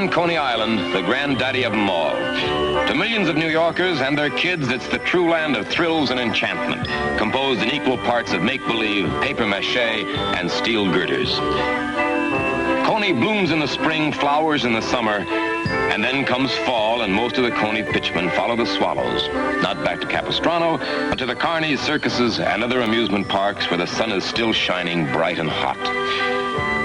on Coney Island, the granddaddy of them all. To millions of New Yorkers and their kids, it's the true land of thrills and enchantment, composed in equal parts of make-believe, papier-mâché, and steel girders. Coney blooms in the spring, flowers in the summer, and then comes fall, and most of the Coney pitchmen follow the swallows, not back to Capistrano, but to the carnies, circuses, and other amusement parks where the sun is still shining bright and hot.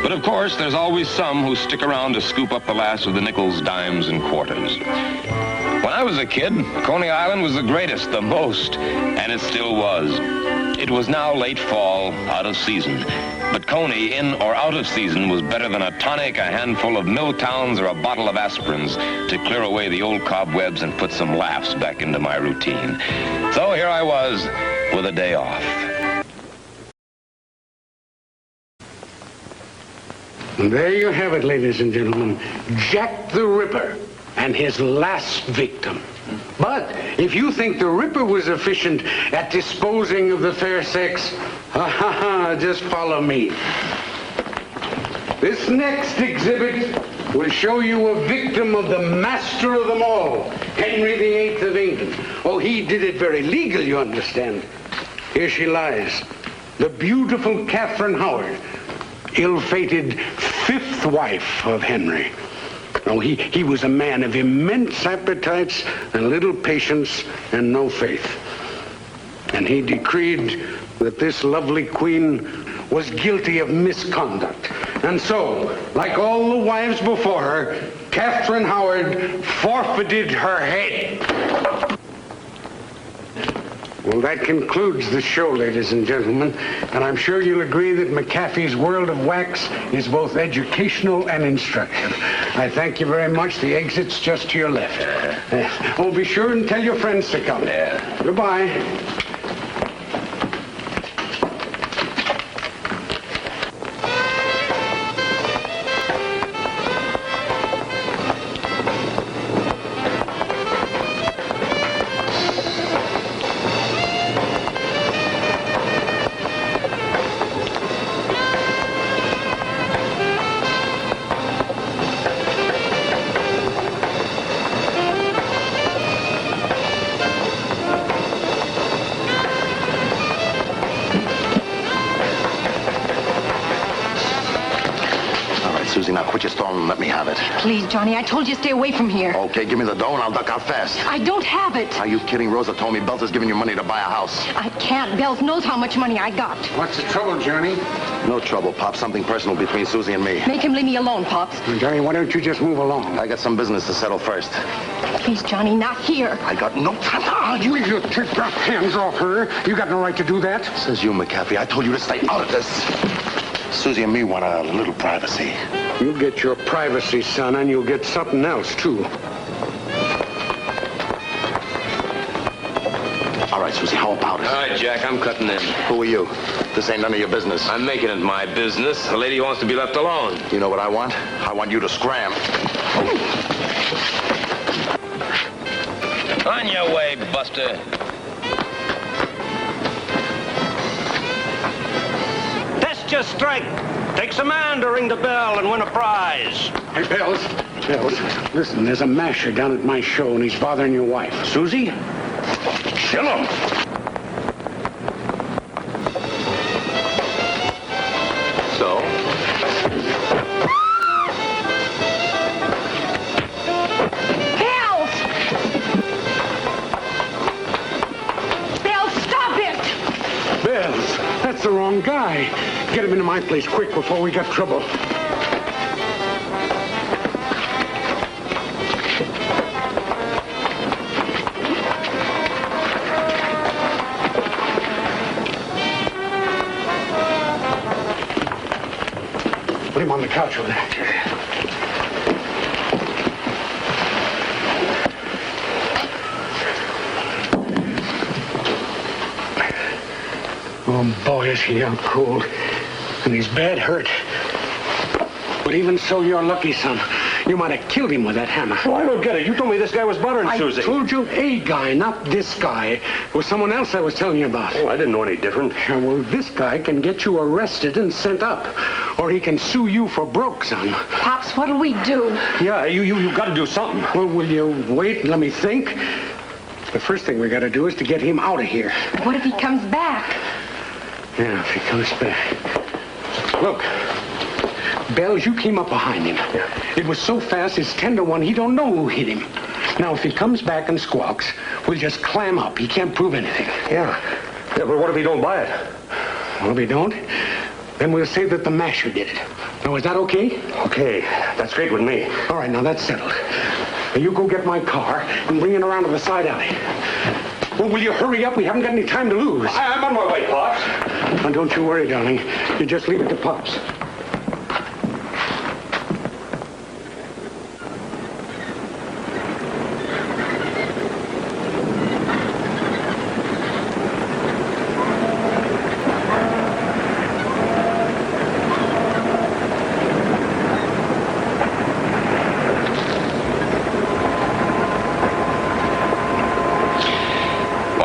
But of course, there's always some who stick around to scoop up the last of the nickels, dimes, and quarters. When I was a kid, Coney Island was the greatest, the most, and it still was. It was now late fall, out of season. But Coney, in or out of season, was better than a tonic, a handful of Milltowns, or a bottle of aspirins to clear away the old cobwebs and put some laughs back into my routine. So here I was, with a day off. And there you have it, ladies and gentlemen. Jack the Ripper and his last victim. But if you think the Ripper was efficient at disposing of the fair sex, just follow me. This next exhibit will show you a victim of the master of them all, Henry VIII of England. Oh, he did it very legal, you understand. Here she lies, the beautiful Catherine Howard, ill-fated fifth wife of Henry. Oh, he was a man of immense appetites and little patience and no faith. And he decreed that this lovely queen was guilty of misconduct. And so, like all the wives before her, Catherine Howard forfeited her head. Well, that concludes the show, ladies and gentlemen, and I'm sure you'll agree that McAfee's World of Wax is both educational and instructive. I thank you very much. The exit's just to your left. Oh, be sure and tell your friends to come. Goodbye. Susie, now quit your stalling and let me have it. Please, Johnny, I told you to stay away from here. Okay, give me the dough and I'll duck out fast. I don't have it. Are you kidding? Rosa told me Bells is giving you money to buy a house. I can't. Bells knows how much money I got. What's the trouble, Johnny? No trouble, Pop. Something personal between Susie and me. Make him leave me alone, Pops. Johnny, why don't you just move along? I got some business to settle first. Please, Johnny, not here. I got no time to argue. You take your hands off her. You got no right to do that. Says you, McAfee. I told you to stay out of this. Susie and me want a little privacy. You'll get your privacy, son, and you'll get something else, too. All right, Susie, how about it? All right, Jack, I'm cutting in. Who are you? This ain't none of your business. I'm making it my business. The lady wants to be left alone. You know what I want? I want you to scram. On your way, Buster. Test your strike. Takes a man to ring the bell and win a prize. Hey, Bells, listen, there's a masher down at my show, and he's bothering your wife. Susie? Kill him. So? Bells! Bells, stop it! Bells, that's the wrong guy. Get him into my place quick before we get trouble. Put him on the couch over there. Oh, boy, is he out cold. And he's bad hurt. But even so, you're lucky, son. You might have killed him with that hammer. Well, I don't get it. You told me this guy was bothering Susie. I told you a guy, not this guy. It was someone else I was telling you about. Oh, I didn't know any different. Yeah, well, this guy can get you arrested and sent up. Or he can sue you for broke, son. Pops, what'll we do? Yeah, you got to do something. Well, will you wait and let me think? The first thing we got to do is to get him out of here. What if he comes back? Yeah, if he comes back. Look, Bells, you came up behind him. Yeah. It was so fast, it's 10 to 1, he don't know who hit him. Now, if he comes back and squawks, we'll just clam up. He can't prove anything. Yeah, but what if he don't buy it? Well, if he don't, then we'll say that the masher did it. Now, is that okay? Okay, that's great with me. All right, now that's settled. Now, you go get my car and bring it around to the side alley. Well, will you hurry up? We haven't got any time to lose. I'm on my way, Pops. Now, don't you worry, darling. You just leave it to Pops.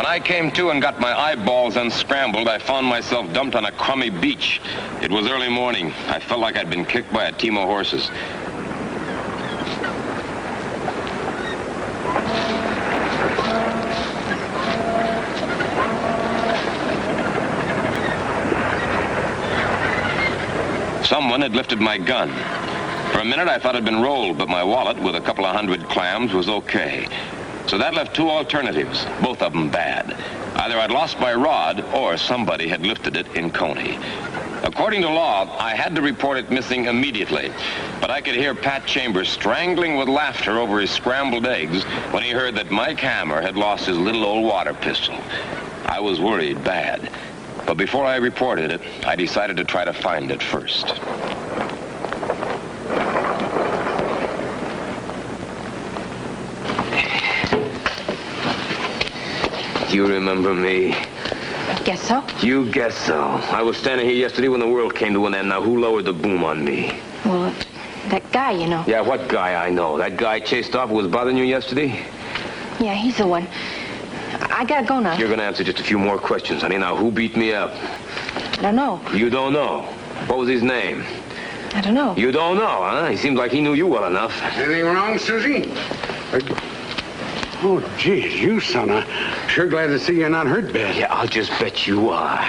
I came to and got my eyeballs unscrambled, I found myself dumped on a crummy beach. It was early morning. I felt like I'd been kicked by a team of horses. Someone had lifted my gun. For a minute, I thought I'd been rolled, but my wallet with a couple of hundred clams was okay. So that left two alternatives, both of them bad. Either I'd lost my rod or somebody had lifted it in Coney. According to law, I had to report it missing immediately. But I could hear Pat Chambers strangling with laughter over his scrambled eggs when he heard that Mike Hammer had lost his little old water pistol. I was worried bad. But before I reported it, I decided to try to find it first. You remember me? I guess so. You guess so. I was standing here yesterday when the world came to an end. Now, who lowered the boom on me? Well, that guy, you know. Yeah, what guy? I know. That guy chased off who was bothering you yesterday? Yeah, he's the one. I gotta go now. You're gonna answer just a few more questions, honey. Now, who beat me up? I don't know. You don't know? What was his name? I don't know. You don't know, huh? He seemed like he knew you well enough. Anything wrong, Susie? Oh, geez, you son, I'm sure glad to see you're not hurt bad. Yeah, I'll just bet you are.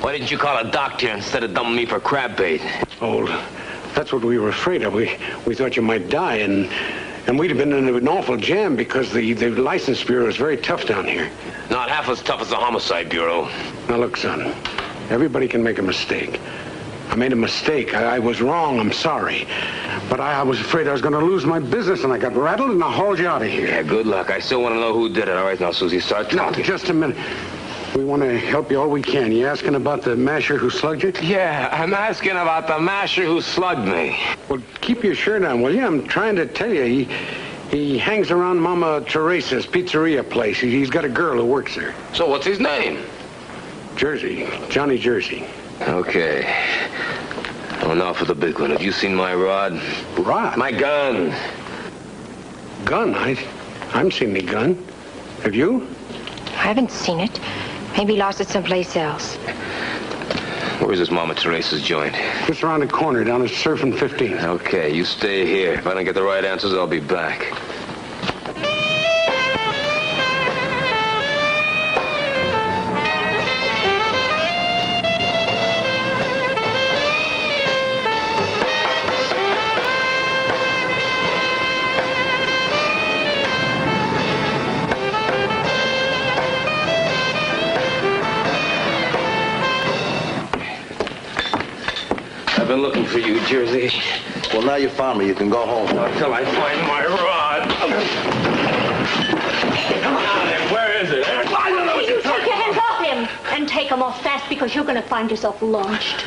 Why didn't you call a doctor instead of dumping me for crab bait? Oh, that's what we were afraid of. We thought you might die, and we'd have been in an awful jam because the license bureau is very tough down here. Not half as tough as the homicide bureau. Now, look, son, everybody can make a mistake. I made a mistake. I was wrong. I'm sorry. But I was afraid I was going to lose my business, and I got rattled, and I hauled you out of here. Yeah, good luck. I still want to know who did it. All right, now, Susie, start talking. Now, just a minute. We want to help you all we can. You asking about the masher who slugged you? Yeah, I'm asking about the masher who slugged me. Well, keep your shirt on, will you? I'm trying to tell you, he hangs around Mama Teresa's pizzeria place. He's got a girl who works there. So what's his name? Jersey. Johnny Jersey. Okay. Well, now for the big one. Have you seen my rod? Rod? My gun. Gun? I haven't seen any gun. Have you? I haven't seen it. Maybe he lost it someplace else. Where's this Mama Teresa's joint? Just around the corner, down at Surf and 15. Okay, you stay here. If I don't get the right answers, I'll be back. I've been looking for you, Jersey. Well, now you found me. You can go home. Until I find my rod. Come on out of there. Where is it? You take your hands off him and take them off fast because you're going to find yourself launched.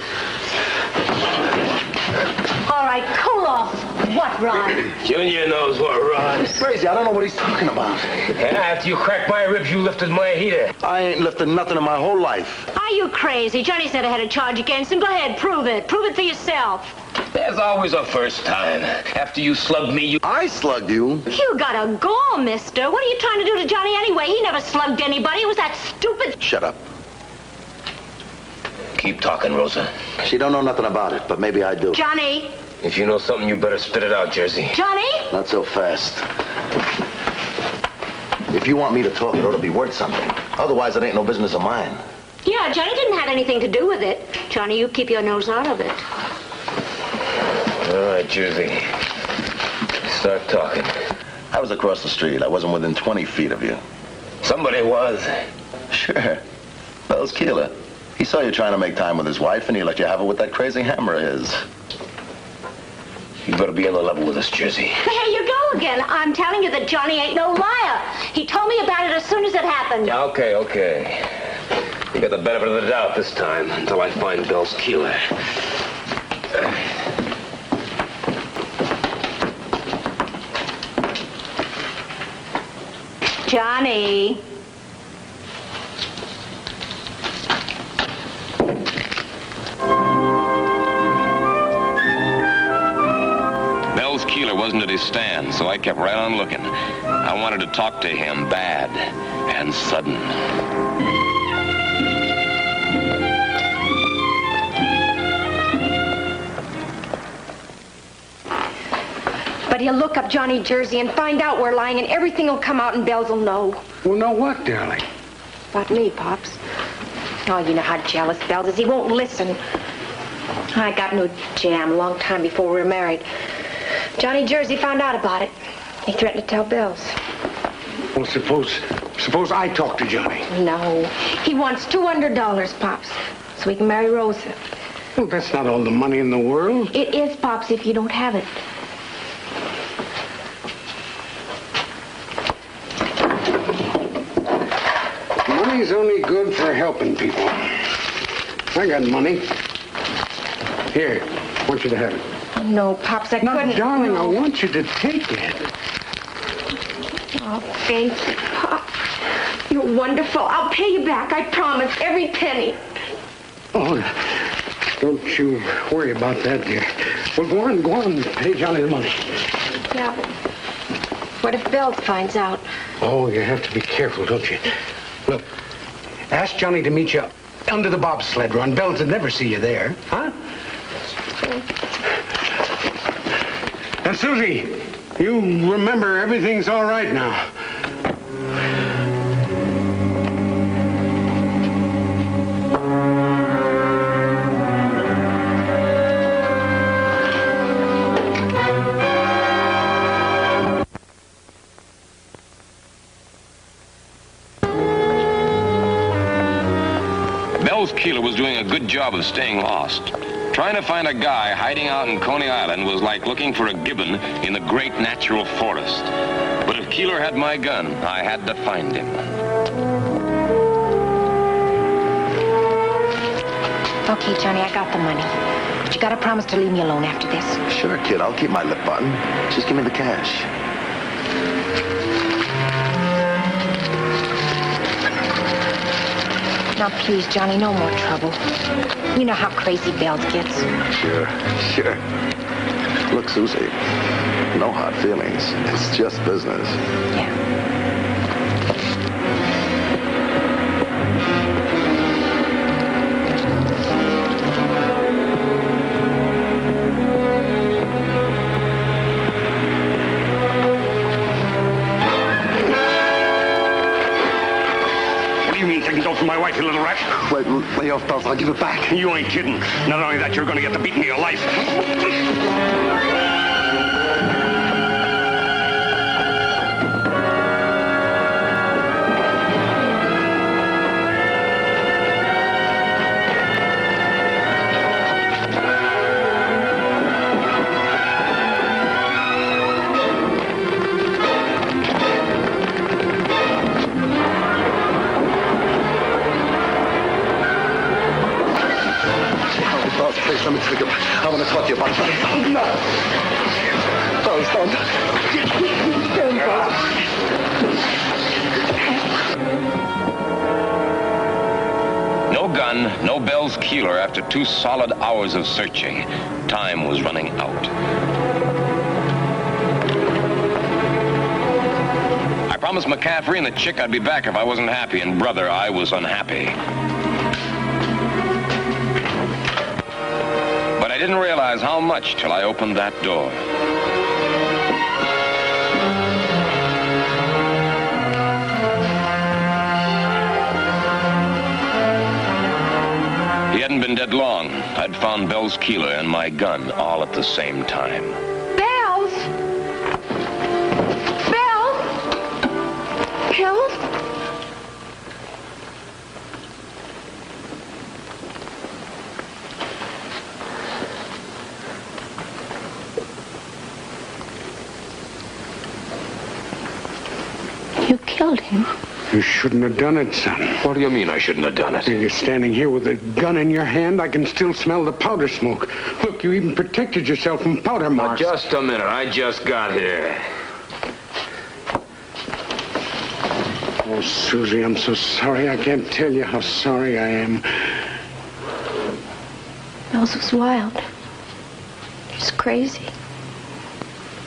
All right, cool off. What, Ron? Junior knows what, Ron. He's crazy. I don't know what he's talking about. Yeah, after you cracked my ribs, you lifted my heater. I ain't lifted nothing in my whole life. Are you crazy? Johnny said I had a charge against him. Go ahead, prove it. Prove it for yourself. There's always a first time. After you slugged me, you... I slugged you. You got a gall, mister. What are you trying to do to Johnny anyway? He never slugged anybody. It was that stupid... Shut up. Keep talking, Rosa. She don't know nothing about it, but maybe I do. Johnny. If you know something, you better spit it out, Jersey. Johnny? Not so fast. If you want me to talk, it ought to be worth something. Otherwise, it ain't no business of mine. Yeah, Johnny didn't have anything to do with it. Johnny, you keep your nose out of it. All right, Jersey. Start talking. I was across the street. I wasn't within 20 feet of you. Somebody was. Sure. Bells Keeler. He saw you trying to make time with his wife, and he let you have it with that crazy hammer of his. You better be on the level with us, Jersey. Here you go again. I'm telling you that Johnny ain't no liar. He told me about it as soon as it happened. Yeah, okay. You got the benefit of the doubt this time, until I find Bells Keeler. Johnny. Bells Keeler wasn't at his stand, so I kept right on looking. I wanted to talk to him bad and sudden. But he'll look up Johnny Jersey and find out we're lying, and everything will come out and Bells will know. Well, know what, darling? About me, Pops. Oh, you know how jealous Bells is. He won't listen. I got into a jam a long time before we were married. Johnny Jersey found out about it. He threatened to tell Bells. Well, suppose I talk to Johnny. No. He wants $200, Pops, so he can marry Rosa. Well, that's not all the money in the world. It is, Pops, if you don't have it. Money's only good for helping people. I got money. Here, I want you to have it. Oh, no, Pops, I No, couldn't. darling, No. I want you to take it. Oh, thank you, Pop. You're wonderful. I'll pay you back, I promise, every penny. Oh, don't you worry about that, dear. Well, go on, pay Johnny the money. Yeah, but what if Bells finds out? Oh, you have to be careful, don't you? Look, ask Johnny to meet you under the bobsled run. Bells would never see you there, huh? And Susie, you remember everything's all right now. Bells Keeler was doing a good job of staying lost. Trying to find a guy hiding out in Coney Island was like looking for a gibbon in the great natural forest. But if Keeler had my gun, I had to find him. Okay, Johnny, I got the money. But you gotta promise to leave me alone after this. Sure, kid. I'll keep my lip button. Just give me the cash. Now, please, Johnny, no more trouble. You know how crazy Bells gets. Sure. Look, Susie, no hard feelings. It's just business. Yeah. What do you mean taking dope from my wife, you little rat? Wait, lay off, Bells. I'll give it back. You ain't kidding. Not only that, you're going to get the beating of your life. Bells, please, let me think of it. I want to talk to you about it. No. Bells, don't. No gun, no Bells Keeler after 2 solid hours of searching. Time was running out. I promised McCaffrey and the chick I'd be back if I wasn't happy, and brother, I was unhappy. But I didn't realize how much till I opened that door. He hadn't been dead long. I'd found Bells Keeler and my gun all at the same time. Bells? Bells? Bells? You killed him. You shouldn't have done it, son. What do you mean I shouldn't have done it? You're standing here with a gun in your hand. I can still smell the powder smoke. Look, you even protected yourself from powder Now, marks. just a minute. I just got here. Oh, Susie, I'm so sorry. I can't tell you how sorry I am. Bells was wild. He's crazy.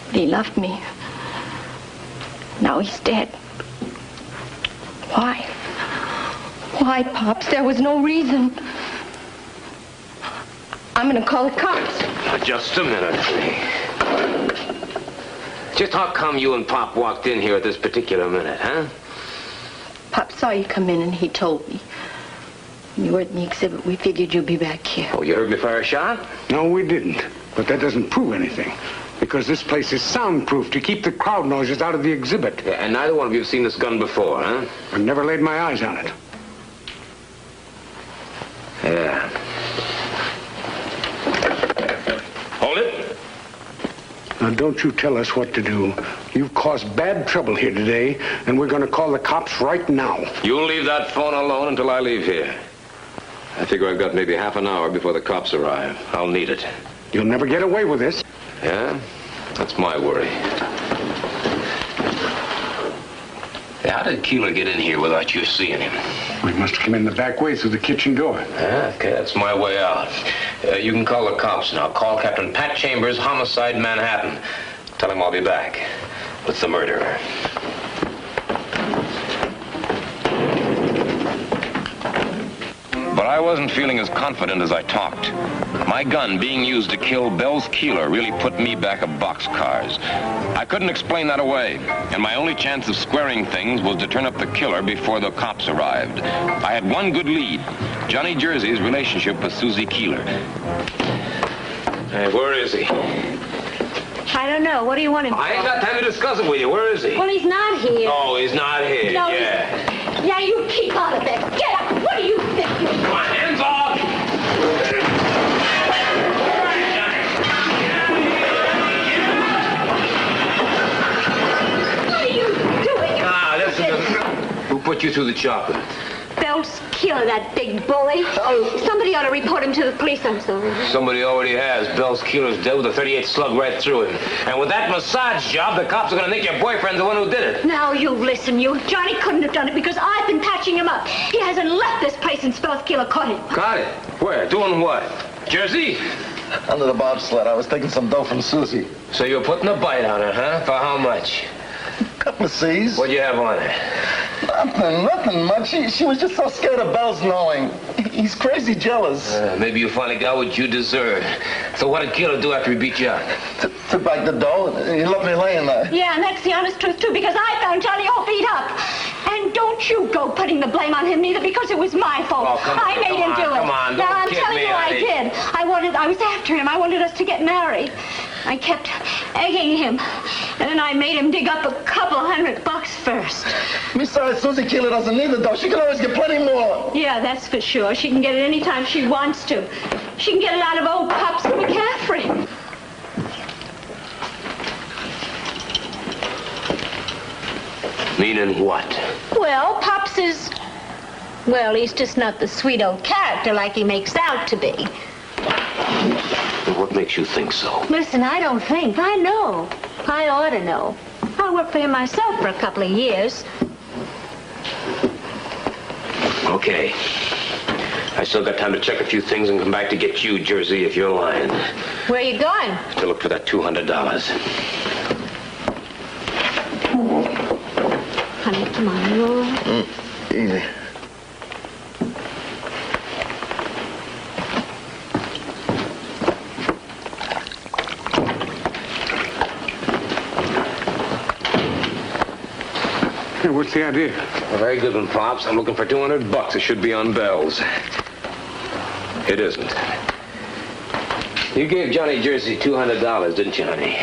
But he loved me. Now he's dead. Why? Why, Pops? There was no reason. I'm gonna call the cops. Now, just a minute. Just how come you and Pop walked in here at this particular minute, huh? Pop saw you come in and he told me. When you were at the exhibit, we figured you'd be back here. Oh, you heard me fire a shot? No, we didn't. But that doesn't prove anything. Because this place is soundproof to keep the crowd noises out of the exhibit. Yeah, and neither one of you have seen this gun before, huh? I've never laid my eyes on it. Yeah. Hold it. Now, don't you tell us what to do. You've caused bad trouble here today, and we're going to call the cops right now. You'll leave that phone alone until I leave here. I figure I've got maybe half an hour before the cops arrive. I'll need it. You'll never get away with this. Yeah? That's my worry. How did Keeler get in here without you seeing him? We must come in the back way through the kitchen door. Okay, that's my way out. You can call the cops now. Call Captain Pat Chambers, Homicide, Manhattan. Tell him I'll be back with the murderer. But I wasn't feeling as confident as I talked. My gun being used to kill Bells Keeler really put me back of boxcars. I couldn't explain that away, and my only chance of squaring things was to turn up the killer before the cops arrived. I had one good lead, Johnny Jersey's relationship with Susie Keeler. Hey, where is he? I don't know. What do you want him for? I ain't got time to discuss it with you. Where is he? Well, he's not here. Oh, he's not here. No, Yeah. Yeah, you keep out of there. Get up. What do you think? Come on, hands off! What are you doing? Ah, listen to me. Who put you through the chocolate? Bells Keeler, that big bully. Oh, somebody ought to report him to the police. I'm sorry. Somebody already has. Bells Keeler's dead with a .38 slug right through him. And with that massage job, the cops are going to think your boyfriend's the one who did it. Now, you listen, you. Johnny couldn't have done it because I've been patching him up. He hasn't left this place since Bells Keeler caught him. Got it. Where? Doing what? Jersey? Under the bobsled, I was taking some dough from Susie. So you're putting a bite on her, huh? For how much? Couple of C's. What'd you have on her? Nothing much. She was just so scared of Bells knowing. He's crazy jealous. Maybe you finally got what you deserve. So what did Keeler do after he beat you up? Took back the dough. He left me laying there. Yeah, and that's the honest truth, too, because I found Johnny all beat up. And don't you go putting the blame on him, neither, because it was my fault. Oh, come on, I made him do it. come on, Now, don't I'm kid telling me, you I honey. did. I was after him. I wanted us to get married. I kept egging him. And then I made him dig up a couple $100 first. Besides, Susie Keeler doesn't need the dough. She can always get plenty more. Yeah, that's for sure. She can get it any time she wants to. She can get it out of old Pops McCaffrey. Meaning what? Well, Pops is... Well, he's just not the sweet old character like he makes out to be. What makes you think so? Listen, I don't think. I know. I ought to know. I worked for him myself for a couple of years. Okay. I still got time to check a few things and come back to get you, Jersey, if you're lying. Where are you going? To look for that $200. Honey, come on, you all right? Easy. Hey, what's the idea? A very good one, Pops. I'm looking for $200. It should be on Bell's. It isn't. You gave Johnny Jersey $200, didn't you, honey?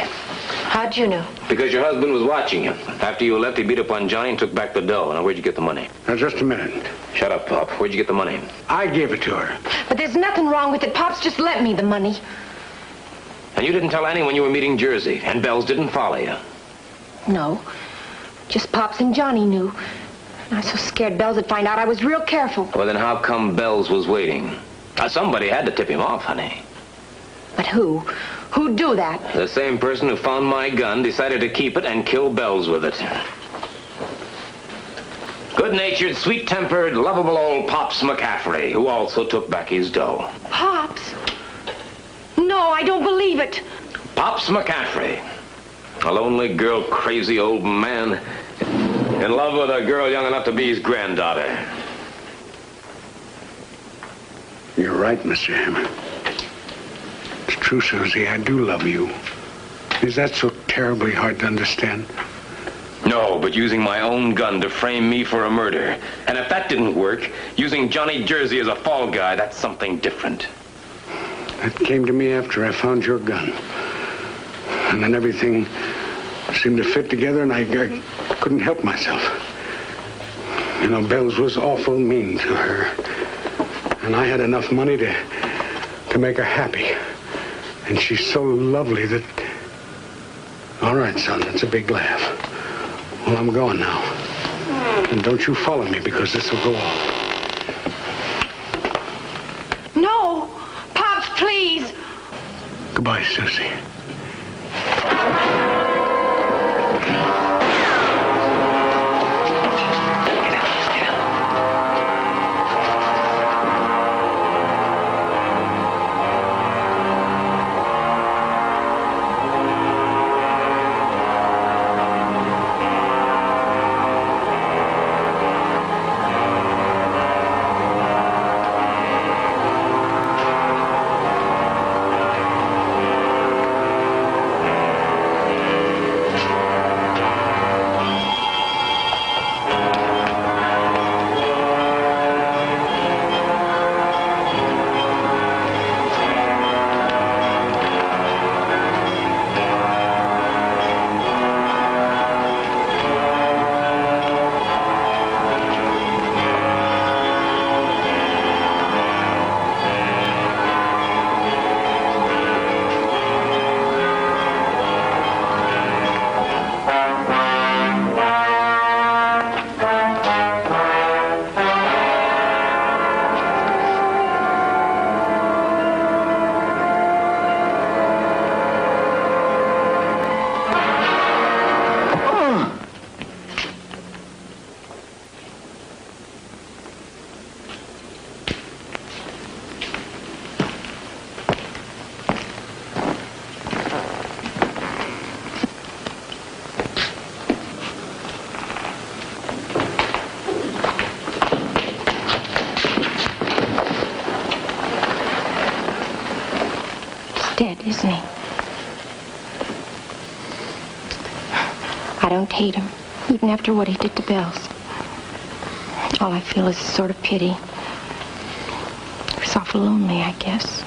How'd you know? Because your husband was watching you. After you left, he beat up on Johnny and took back the dough. Now, where'd you get the money? Now, just a minute. Shut up, Pop. Where'd you get the money? I gave it to her. But there's nothing wrong with it. Pops just lent me the money. And you didn't tell anyone you were meeting Jersey, and Bell's didn't follow you. No. Just Pops and Johnny knew. And I was so scared Bells would find out I was real careful. Well, then how come Bell's was waiting? Somebody had to tip him off, honey. But who? Who'd do that? The same person who found my gun decided to keep it and kill Bells with it. Good-natured, sweet-tempered, lovable old Pops McCaffrey, who also took back his dough. Pops? No, I don't believe it. Pops McCaffrey. A lonely girl, crazy old man, in love with a girl young enough to be his granddaughter. You're right, Mr. Hammer. It's true, Susie. I do love you. Is that so terribly hard to understand? No, but using my own gun to frame me for a murder. And if that didn't work, using Johnny Jersey as a fall guy, that's something different. That came to me after I found your gun. And then everything seemed to fit together, and I couldn't help myself. You know, Bells was awful mean to her. And I had enough money to make her happy. And she's so lovely that... All right, son, that's a big laugh. Well, I'm going now. And don't you follow me, because this will go off. No! Pops, please! Goodbye, Susie. Dead, isn't he? I don't hate him, even after what he did to Bells. All I feel is a sort of pity. He was awful lonely, I guess.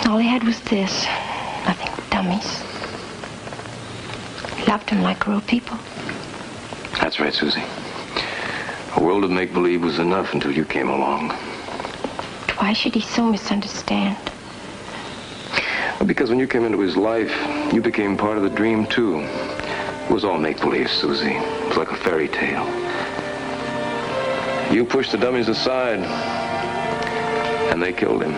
All he had was this. Nothing but dummies. He loved him like real people. That's right, Susie. A world of make-believe was enough until you came along. Why should he so misunderstand? Well, because when you came into his life, you became part of the dream, too. It was all make-believe, Susie. It was like a fairy tale. You pushed the dummies aside, and they killed him.